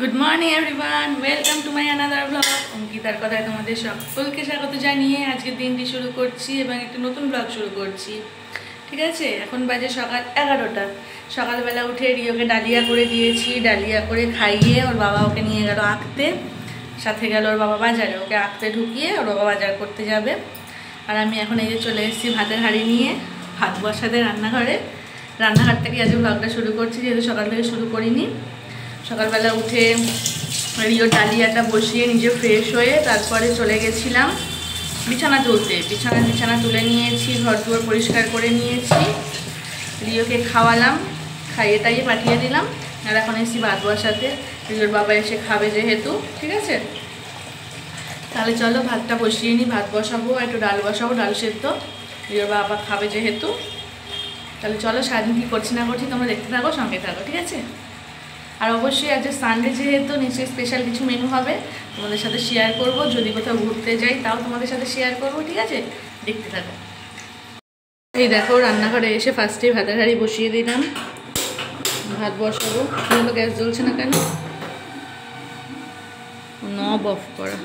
Good morning everyone, welcome to my another blog. অঙ্কিতার কথায় তোমাদের সকলকে স্বাগত জানিয়ে আজকের দিনটি শুরু করছি এবং একটা নতুন ব্লগ শুরু করছি। ঠিক আছে, এখন বাজে সকাল 11টা। সকালবেলা উঠে রিওকে ডালিয়া করে দিয়েছি, ডালিয়া করে খাইয়ে ওর বাবা ওকে নিয়ে গেল আঁকতে, সাথে গেল ওর বাবা বাজারে, ওকে আঁকতে ঢুকিয়ে ওর বাবা বাজার করতে যাবে। আর আমি এখন এই যে চলে এসেছি ভাতের হাঁড়ি নিয়ে, ভাত বসাতে রান্নাঘর থেকে আজকে ব্লগটা শুরু করছি, যেহেতু সকাল থেকে শুরু করিনি। সকালবেলা উঠে রিওর ডালিয়াটা বসিয়ে নিজে ফ্রেশ হয়ে তারপরে চলে গেছিলাম বিছানা তুলতে। বিছানা তুলে নিয়েছি, ঘর দুয়ার পরিষ্কার করে নিয়েছি, রিওকে খাওয়ালাম, খাইয়ে টাইয়ে পাঠিয়ে দিলাম। আর এখন এসেছি ভাত বসাতে, রিওর বাবা এসে খাবে যেহেতু। ঠিক আছে, তাহলে চলো ভাতটা বসিয়ে নিই। ভাত বসাবো, একটু ডাল বসাবো, ডাল সেদ্ধ, রিওর বাবা খাবে যেহেতু। তাহলে চলো সারাদিন কী করছি না করছি তোমরা দেখতে থাকো, সঙ্গে থাকো। ঠিক আছে, আর অবশ্যই আজ সানডে যেহেতু নিশ্চয়ই স্পেশাল কিছু মেনু হবে, তোমাদের সাথে শেয়ার করব। যদি কোথাও ঘুরতে যাই তাও তোমাদের সাথে শেয়ার করব। ঠিক আছে, দেখতে থাকো। এই দেখো রান্নাঘরে এসে ফার্স্টেই ভাতের হাঁড়ি বসিয়ে দিলাম, ভাত বসাবো। হলো গ্যাস জ্বলছে না কেন? নব অফ করা।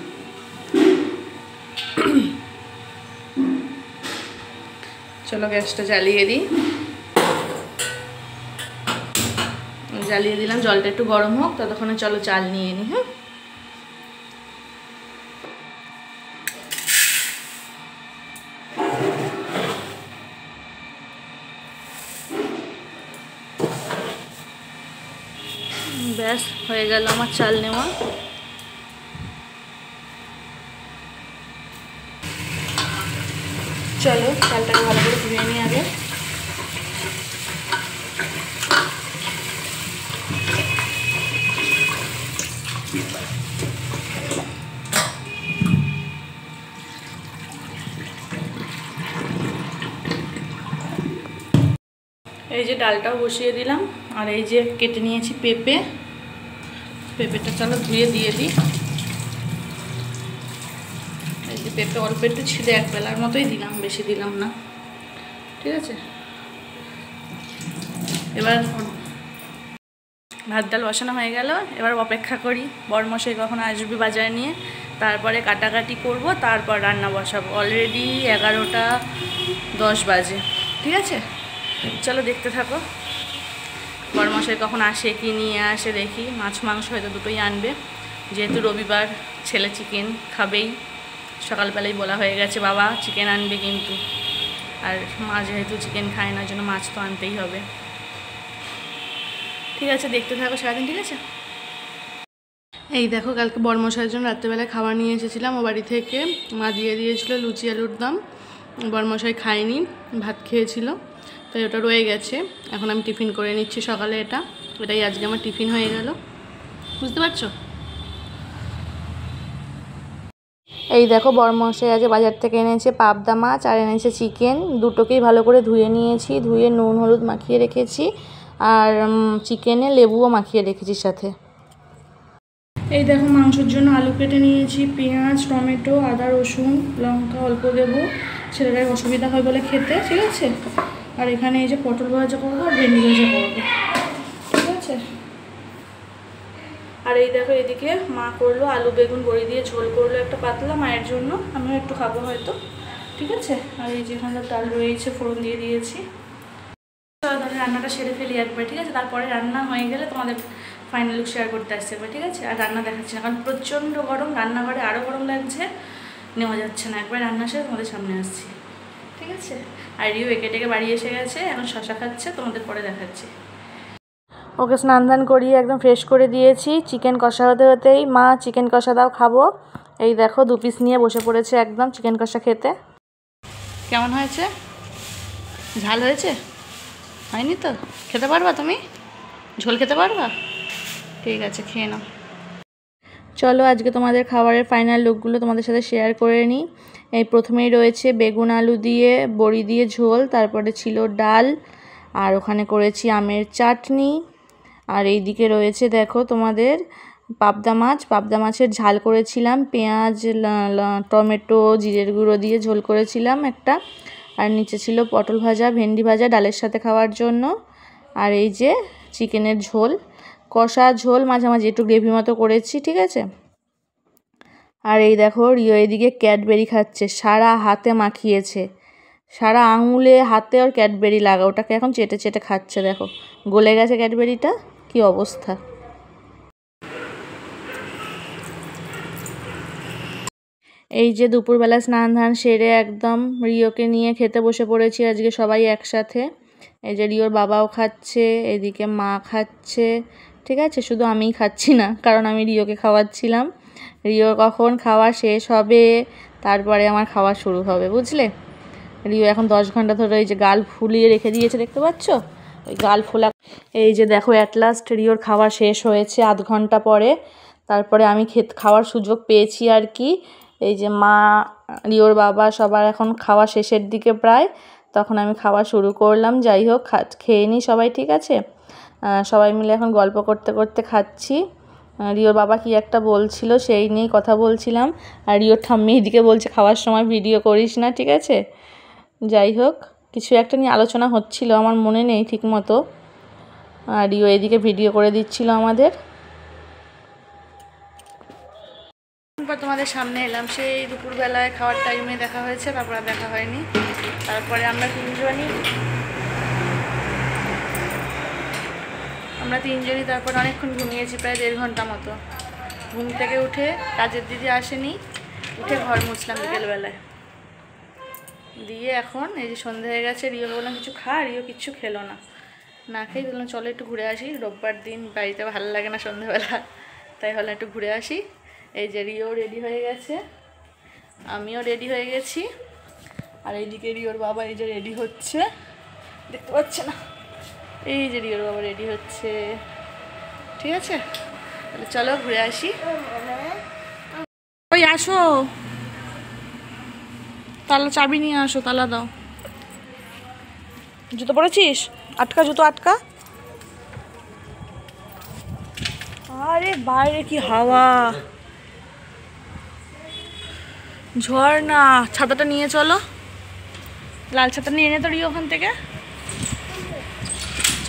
চলো গ্যাসটা জ্বালিয়ে দিলাম, জলটা একটু গরম হোক, ততক্ষণে চলো চাল নিয়ে নিই। হ্যাঁ, ব্যাস হয়ে গেল আমার চাল নেওয়া। চলো চালটাকে ভালো করে ধুয়ে নিই আগে। এই যে ডালটাও বসিয়ে দিলাম, আর এই যে কেটে নিয়েছি পেঁপেটা চলো ধুয়ে দিয়ে দিই। এই যে পেঁপে অল্প একটু ছিঁড়ে এক বেলার মতোই দিলাম, বেশি দিলাম না। ঠিক আছে, এবার ভাত ডাল বসানো হয়ে গেল। এবার অপেক্ষা করি বরমশাই কখন আসবে বাজার নিয়ে, তারপরে কাটাকাটি করব, তারপর রান্না বসাবো। অলরেডি 11:10 বাজে। ঠিক আছে, চলো দেখতে থাকো বরমশাই কখন আসে, কি নিয়ে আসে দেখি। মাছ মাংস হয়তো দুটোই আনবে, যেহেতু রবিবার, ছেলে চিকেন খাবেই। সকালবেলায় বলা হয়ে গেছে বাবা চিকেন আনবে কিন্তু, আর মা যেহেতু চিকেন খায় না, জন্য মাছ তো আনতেই হবে। ঠিক আছে, দেখতে থাকো সারাদিন। ঠিক আছে, এই দেখো কালকে বরমশাইয়ের জন্য রাত্রেবেলায় খাবার নিয়ে এসেছিলাম ও বাড়ি থেকে। মা দিয়ে দিয়েছিলো লুচি আলুর দম, বরমশাই খায়নি, ভাত খেয়েছিল, তাই ওটা রয়ে গেছে। এখন আমি টিফিন করে নিচ্ছি সকালে। এটাই আজকে আমার টিফিন হয়ে গেল, বুঝতে পারছো? এই দেখো বরমশাই আজ বাজার থেকে এনেছে পাবদা মাছ আর এনেছে চিকেন। দুটোকেই ভালো করে ধুয়ে নিয়েছি, ধুয়ে নুন হলুদ মাখিয়ে রেখেছি, আর চিকেনে লেবুও মাখিয়ে রেখেছি সাথে। এই দেখো মাংসের জন্য আলু কেটে নিয়েছি, পেঁয়াজ, টমেটো, আদা, রসুন, লঙ্কা অল্প দেবো, ছেলেটার অসুবিধা হয় বলে খেতে। ঠিক আছে, আর এখানে এই যে পটল ভাজা করবো আর ভেন্ডি ভাজা করবো। ঠিক আছে, আর এই দেখো এদিকে মা করলো আলু বেগুন বড়ি দিয়ে ঝোল করলো একটা পাতলা, মায়ের জন্য, আমিও একটু খাবো হয়তো। ঠিক আছে, আর এই যে এখানে ডাল রয়েছে, ফোড়ন দিয়ে দিয়েছি। তাহলে রান্নাটা সেরে ফেলি একবার। ঠিক আছে, তারপরে রান্না হয়ে গেলে তোমাদের ফাইনাল লুক শেয়ার করতে আসছে একবার। ঠিক আছে, আর রান্না দেখাচ্ছি না কারণ প্রচণ্ড গরম, রান্নাঘরে আরও গরম লাগছে, নেওয়া যাচ্ছে না। একবার রান্না সেরে তোমাদের সামনে আসছি। ঠিক আছে, আর রিও একে টেকে বাড়ি এসে গেছে, এখন শশা খাচ্ছে, তোমাদের পরে দেখাচ্ছি। ওকে স্নান ধান করিয়ে একদম ফ্রেশ করে দিয়েছি। চিকেন কষা হতে হতেই মা চিকেন কষা দাও খাবো। এই দেখো 2 পিস নিয়ে বসে পড়েছে একদম চিকেন কষা খেতে। কেমন হয়েছে? ঝাল হয়েছে? হয়নি তো? খেতে পারবা তুমি? ঝোল খেতে পারবা? ঠিক আছে, খেয়ে নাও। চলো আজকে তোমাদের খাবারের ফাইনাল লুকগুলো তোমাদের সাথে শেয়ার করে নিই। এই প্রথমেই রয়েছে বেগুন আলু দিয়ে বড়ি দিয়ে ঝোল, তারপরে ছিল ডাল, আর ওখানে করেছি আমের চাটনি, আর এই দিকে রয়েছে দেখো তোমাদের পাবদা মাছের ঝাল করেছিলাম, পেঁয়াজ টমেটো জিরের গুঁড়ো দিয়ে ঝোল করেছিলাম একটা, আর নিচে ছিল পটল ভাজা ভেন্ডি ভাজা ডালের সাথে খাওয়ার জন্য, আর এই যে চিকেনের ঝোল কষা ঝোল মাঝামাঝি একটু গ্রেভি মতো করেছি, ঠিক আছে। আর এই দেখো রিও এদিকে ক্যাডবেরি খাচ্ছে, সারা হাতে মাখিয়েছে, সারা আঙুলে হাতে ওর ক্যাডবেরি লাগা, ওটাকে এখন চেটে চেটে খাচ্ছে। দেখো গলে গেছে ক্যাডবেরিটা, কি অবস্থা। এই যে দুপুরবেলা স্নান ধান সেরে একদম রিওকে নিয়ে খেতে বসে পড়েছি আজকে সবাই একসাথে। এই যে রিওর বাবাও খাচ্ছে, এদিকে মা খাচ্ছে, ঠিক আছে। শুধু আমিই খাচ্ছি না, কারণ আমি রিওকে খাওয়াচ্ছিলাম। রিও কখন খাওয়া শেষ হবে তারপরে আমার খাওয়া শুরু হবে, বুঝলে। রিও এখন 10 ঘন্টা ধরে এই যে গাল ফুলিয়ে রেখে দিয়েছে, দেখতে পাচ্ছ ওই গাল ফোলা। এই যে দেখো অ্যাট লাস্ট রিওর খাওয়া শেষ হয়েছে আধ ঘন্টা পরে, তারপরে আমি খাওয়ার সুযোগ পেয়েছি আর কি। এই যে মা, রিওর বাবা সবার এখন খাওয়া শেষের দিকে প্রায়, তখন আমি খাওয়া শুরু করলাম। যাই হোক খেয়ে নিই সবাই, ঠিক আছে। সবাই মিলে এখন গল্প করতে করতে খাচ্ছি। রিওর বাবা কি একটা বলছিল, সেই নিয়েই কথা বলছিলাম। আর রিওর ঠাম্মি এদিকে বলছে খাওয়ার সময় ভিডিও করিস না, ঠিক আছে। যাই হোক কিছু একটা নিয়ে আলোচনা হচ্ছিল, আমার মনে নেই ঠিক মতো। আর রিও এদিকে ভিডিও করে দিচ্ছিল আমাদের। তোমাদের সামনে এলাম, সেই দুপুরবেলায় খাওয়ার টাইমে দেখা হয়েছে, তারপরে দেখা হয়নি। তারপরে আমরা তিনজনই তারপর অনেকক্ষণ ঘুমিয়েছি, প্রায় 1.5 ঘন্টা মতো। ঘুম থেকে উঠে কাজের দিদি আসেনি, উঠে ঘর মুছলাম বিকেলবেলায় দিয়ে। এখন এই যে সন্ধ্যা হয়ে গেছে, রিওকে বললাম কিছু খা, রিও কিচ্ছু খেলো না, না খেয়ে বললাম চলো একটু ঘুরে আসি। রোববার দিন বাড়িতে ভালো লাগে না সন্ধ্যাবেলা, তাই হলো একটু ঘুরে আসি। এই যে রিও রেডি হয়ে গেছে, আমিও রেডি হয়ে গেছি। আর এইদিকে রিওর বাবা এই যে রেডি হচ্ছে, দেখতে পাচ্ছে না, এই যে রিওর বাবা রেডি হচ্ছে, ঠিক আছে। তাহলে চলো ঘুরে আসি। ওই আসো, তালা চাবি নিয়ে আসো, তালা দাও। জুতো পরেছিস? আটকা, জুতো আটকা। আরে বাইরে কি হাওয়া, ঝড় না। ছাতাটা নিয়ে চলো, লাল ছাতা নিয়ে এনে তো রিও ওখান থেকে,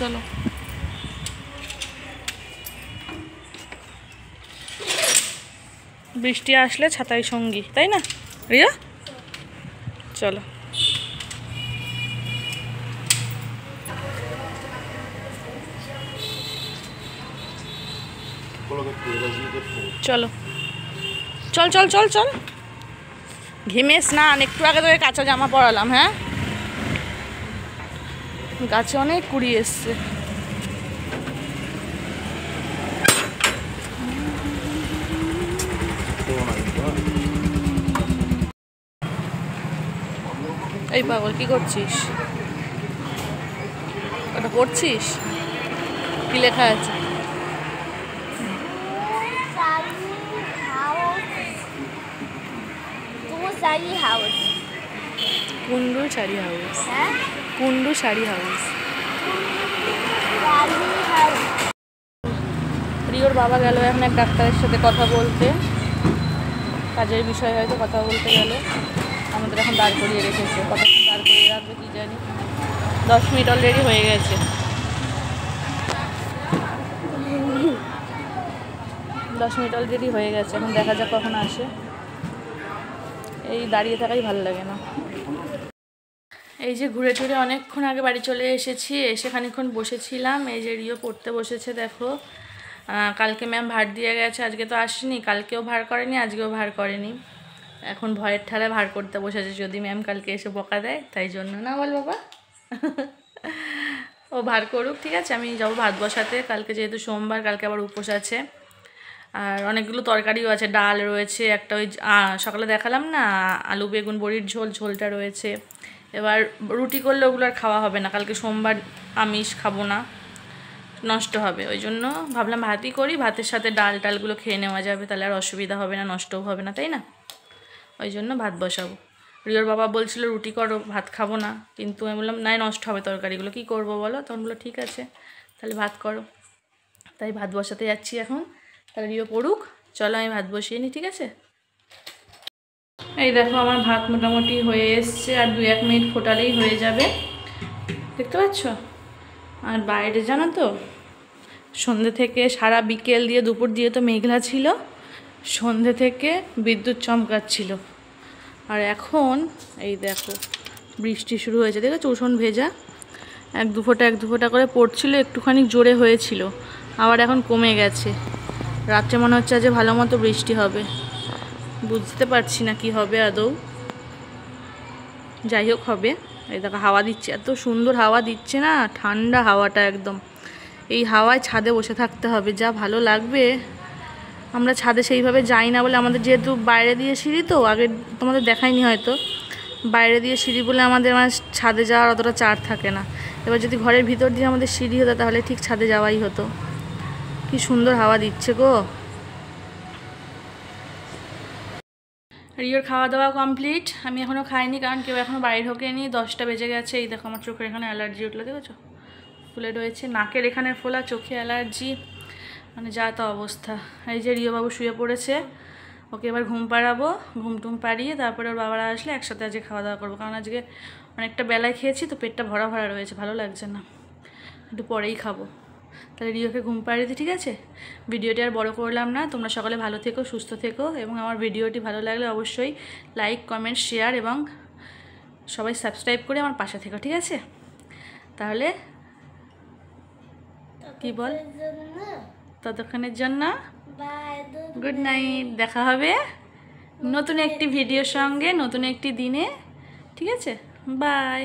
চলো। বৃষ্টি আসলে ছাতাই সঙ্গী, তাই না রিয়া? চলো। চলো চল চল চল চল। ঘেমে স্নান, একটু আগে তোকে কাঁচা জামা পরালাম। হ্যাঁ, গাছে অনেক কুড়ি এসছে। এই পাগল কি করছিস? ওটা পড়ছিস? কি লেখা আছে? Kundu sari house, Kundu sari house. রিওর বাবা গেল এখন এক ডাক্তারের সাথে কথা বলতে, কাজের বিষয়ে হয়তো কথা বলতে গেল। আমাদের এখন দাঁড় করিয়ে রেখেছে, কতক্ষণ দাঁড় করিয়ে রাখবে কি জানি। 10 মিনিট অলরেডি হয়ে গেছে। 10 মিনিট অলরেডি হয়ে গেছে, এখন দেখা যাক কখন আসে। এই দাঁড়িয়ে থাকাই ভালো লাগে না। এই যে ঘুরে টুরে অনেকক্ষণ আগে বাড়ি চলে এসেছি, এসে খানিকক্ষণ বসেছিলাম। এই যে রিও পড়তে বসেছে, দেখো। কালকে ম্যাম ভার দিয়ে গেছে, আজকে তো আসেনি, কালকেও ভার করেনি, আজকেও ভার করেনি। এখন ভয়ের ঠালে ভার করতে বসেছে, যদি ম্যাম কালকে এসে বকা দেয়, তাই জন্য। না বল বাবা? ও ভার করুক, ঠিক আছে। আমি যাবো ভাত বসাতে, কালকে যেহেতু সোমবার, কালকে আবার উপোস আছে। আর অনেকগুলো তরকারিও আছে, ডাল রয়েছে, একটা ওই সকালে দেখালাম না আলু বেগুন বড়ির ঝোল, ঝোলটা রয়েছে। এবার রুটি করলে ওগুলো আর খাওয়া হবে না, কালকে সোমবার আমিষ খাবো না, নষ্ট হবে। ওই জন্য ভাবলাম ভাতই করি, ভাতের সাথে ডাল টালগুলো খেয়ে নেওয়া যাবে, তাহলে আর অসুবিধা হবে না, নষ্টও হবে না, তাই না? ওই জন্য ভাত বসাবো। রিওর বাবা বলছিল রুটি করো, ভাত খাবো না, কিন্তু আমি বললাম নাই, নষ্ট হবে তরকারিগুলো, কী করবো বলো? তখন বললো ঠিক আছে তাহলে ভাত করো। তাই ভাত বসাতে যাচ্ছি এখন। তাহলে রিও পড়ুক, চলো আমি ভাত বসিয়ে নিই, ঠিক আছে। এই দেখো আমার ভাত মোটামুটি হয়ে এসছে, আর 2-1 মিনিট ফোটালেই হয়ে যাবে, দেখতে পাচ্ছ। আর বাইরে জানো তো সন্ধ্যে থেকে সারা বিকেল দিয়ে দুপুর দিয়ে তো মেঘলা ছিল, সন্ধ্যে থেকে বিদ্যুৎ চমকাচ্ছিল। আর এখন এই দেখো বৃষ্টি শুরু হয়েছে, দেখেছো উষণ ভেজা, এক দু ফোঁটা করে পড়ছিল, একটুখানি জোরে হয়েছিল, আবার এখন কমে গেছে। রাত্রে মনে হচ্ছে আজ ভালো মতো বৃষ্টি হবে, বুঝতে পারছি না কি হবে আদৌ, যাই হোক হবে। এই দেখো হাওয়া দিচ্ছে, এত সুন্দর হাওয়া দিচ্ছে না, ঠান্ডা হাওয়াটা একদম। এই হাওয়ায় ছাদে বসে থাকতে হবে, যা ভালো লাগবে। আমরা ছাদে সেইভাবে যাই না বলে, আমাদের যেহেতু বাইরে দিয়ে সিঁড়ি, তো আগে তোমাদের দেখাইনি হয়তো, বাইরে দিয়ে সিঁড়ি বলে আমাদের ছাদে যাওয়ার অতটা চার থাকে না। এবার যদি ঘরের ভিতর দিয়ে আমাদের সিঁড়ি হতো তাহলে ঠিক ছাদে যাওয়াই হতো। কি সুন্দর হাওয়া দিচ্ছে গো। রিওর খাওয়া দাওয়া কমপ্লিট, আমি এখনও খাইনি, কারণ কেউ এখনও বাড়ি ঢোকেনি, 10টা বেজে গেছে। এই দেখো আমার চোখের এখানে অ্যালার্জি উঠলো, দেখেছো ফুলে রয়েছে, নাকের এখানে ফোলা, চোখে অ্যালার্জি, মানে যা তা অবস্থা। এই যে রিও বাবু শুয়ে পড়েছে, ওকে এবার ঘুম পাড়াবো, ঘুম টুম পাড়িয়ে তারপরে ওর বাবারা আসলে একসাথে আজকে খাওয়া দাওয়া করবো, কারণ আজকে অনেকটা বেলায় খেয়েছি তো পেটটা ভরা ভরা রয়েছে, ভালো লাগছে না, একটু পরেই খাবো। তাহলে রিওকে ঘুম পাড়িয়ে দিই, ঠিক আছে? ভিডিওটি আর বড় করলাম না, তোমরা সকলে ভালো থেকো, সুস্থ থেকো, এবং আমার ভিডিওটি ভালো লাগলে অবশ্যই লাইক, কমেন্ট, শেয়ার এবং সবাই সাবস্ক্রাইব করে আমার পাশে থেকো, ঠিক আছে? তাহলে কি বল, ততক্ষণের জন্য গুড নাইট, দেখা হবে নতুন একটি ভিডিওর সঙ্গে নতুন একটি দিনে, ঠিক আছে? বাই।